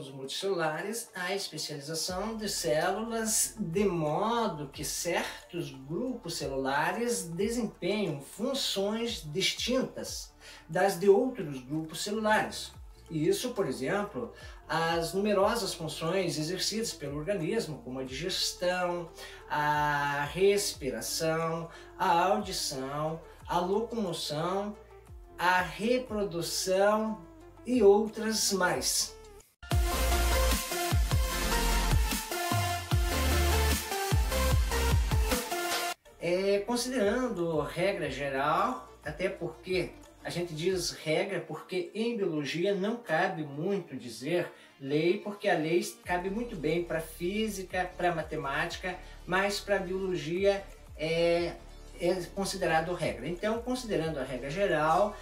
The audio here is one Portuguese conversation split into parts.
organismos multicelulares, há especialização de células de modo que certos grupos celulares desempenham funções distintas das de outros grupos celulares. Isso, por exemplo, as numerosas funções exercidas pelo organismo, como a digestão, a respiração, a audição, a locomoção, a reprodução e outras mais. Considerando regra geral, até porque a gente diz regra porque em biologia não cabe muito dizer lei, porque a lei cabe muito bem para física, para matemática, mas para biologia é considerado regra. Então, considerando a regra geral,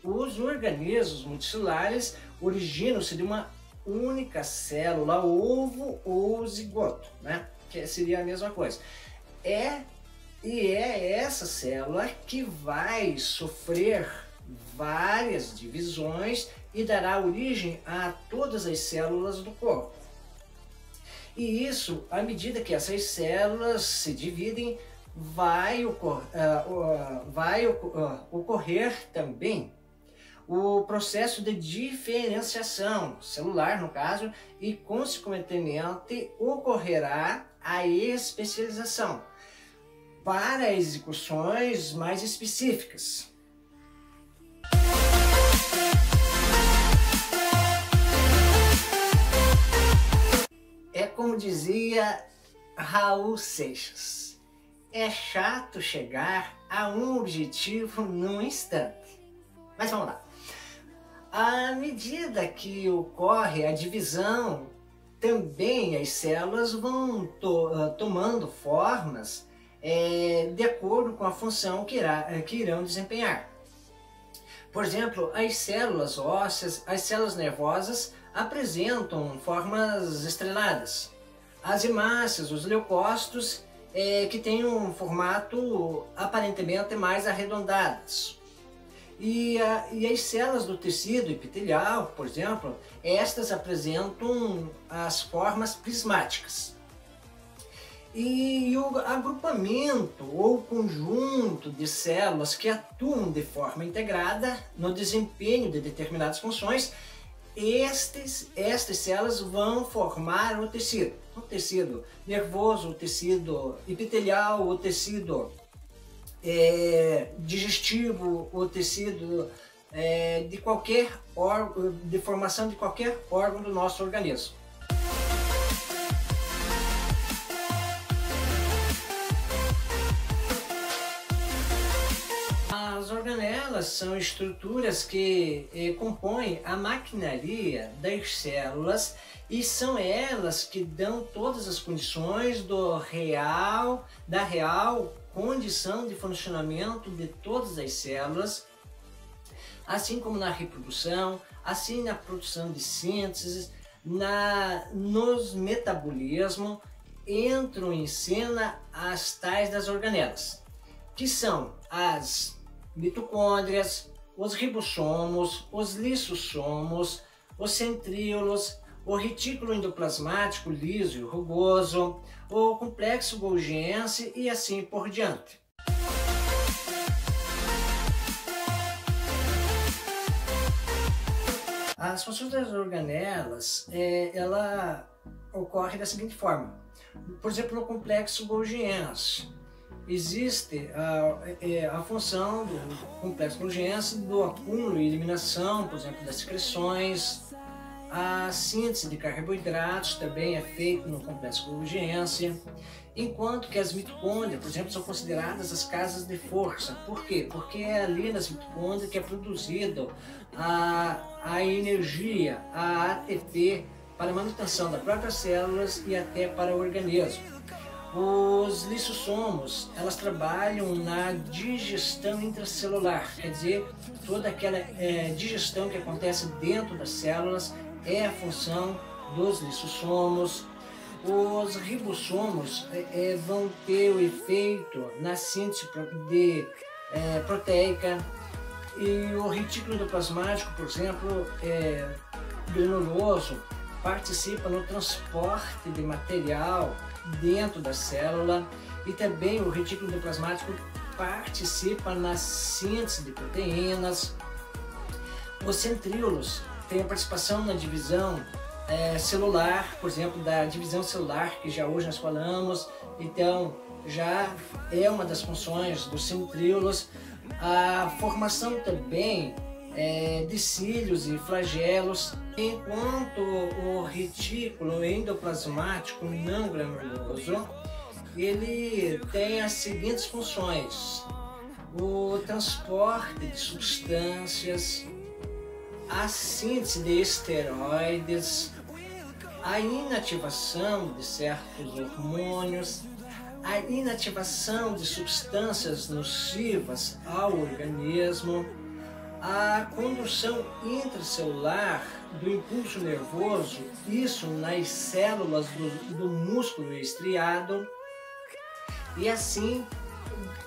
os organismos multicelulares originam-se de uma única célula, ovo ou zigoto, né? Que seria a mesma coisa. É essa célula que vai sofrer várias divisões e dará origem a todas as células do corpo. E isso, à medida que essas células se dividem, vai ocorrer também o processo de diferenciação celular, no caso, e consequentemente ocorrerá a especialização para execuções mais específicas. É como dizia Raul Seixas, é chato chegar a um objetivo num instante. Mas vamos lá. À medida que ocorre a divisão, também as células vão tomando formas de acordo com a função que irão desempenhar. Por exemplo, as células ósseas, as células nervosas apresentam formas estreladas. As hemácias, os leucócitos, que têm um formato aparentemente mais arredondado. E as células do tecido epitelial, por exemplo, estas apresentam as formas prismáticas. E o agrupamento ou conjunto de células que atuam de forma integrada no desempenho de determinadas funções, estas células vão formar o tecido nervoso, o tecido epitelial, o tecido digestivo, o tecido de qualquer órgão, de formação de qualquer órgão do nosso organismo. As organelas são estruturas que compõem a maquinaria das células e são elas que dão todas as condições da real condição de funcionamento de todas as células, assim como na reprodução, assim na produção de síntese, nos metabolismos, entram em cena as tais das organelas, que são as mitocôndrias, os ribossomos, os lisossomos, os centríolos, o retículo endoplasmático liso e rugoso, o complexo golgiense e assim por diante. As funções das organelas, ela ocorre da seguinte forma. Por exemplo, no complexo golgiense, existe a função do complexo golgiense do acúmulo e eliminação, por exemplo, das secreções. A síntese de carboidratos também é feita no complexo golgiense, enquanto que as mitocôndrias, por exemplo, são consideradas as casas de força. Por quê? Porque é ali nas mitocôndrias que é produzido a energia, a ATP, para a manutenção das próprias células e até para o organismo. Os lisossomos, elas trabalham na digestão intracelular, quer dizer, toda aquela digestão que acontece dentro das células é a função dos lisossomos. Os ribossomos vão ter o efeito na síntese proteica, e o retículo endoplasmático, por exemplo, granuloso, participa no transporte de material dentro da célula e também o retículo endoplasmático participa na síntese de proteínas. Os centríolos têm a participação na divisão celular, por exemplo, da divisão celular, que já hoje nós falamos, então já é uma das funções dos centríolos. A formação também de cílios e flagelos, enquanto o retículo endoplasmático não granuloso, ele tem as seguintes funções: o transporte de substâncias, a síntese de esteroides, a inativação de certos hormônios, a inativação de substâncias nocivas ao organismo, a condução intracelular do impulso nervoso, isso nas células do músculo estriado, e assim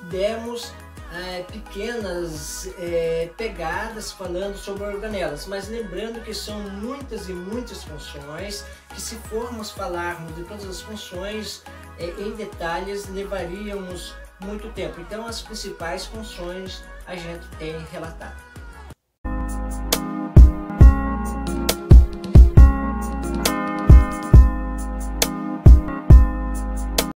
demos pequenas pegadas falando sobre organelas, mas lembrando que são muitas e muitas funções, que se formos falarmos de todas as funções em detalhes, levaríamos muito tempo. Então as principais funções a gente tem relatado.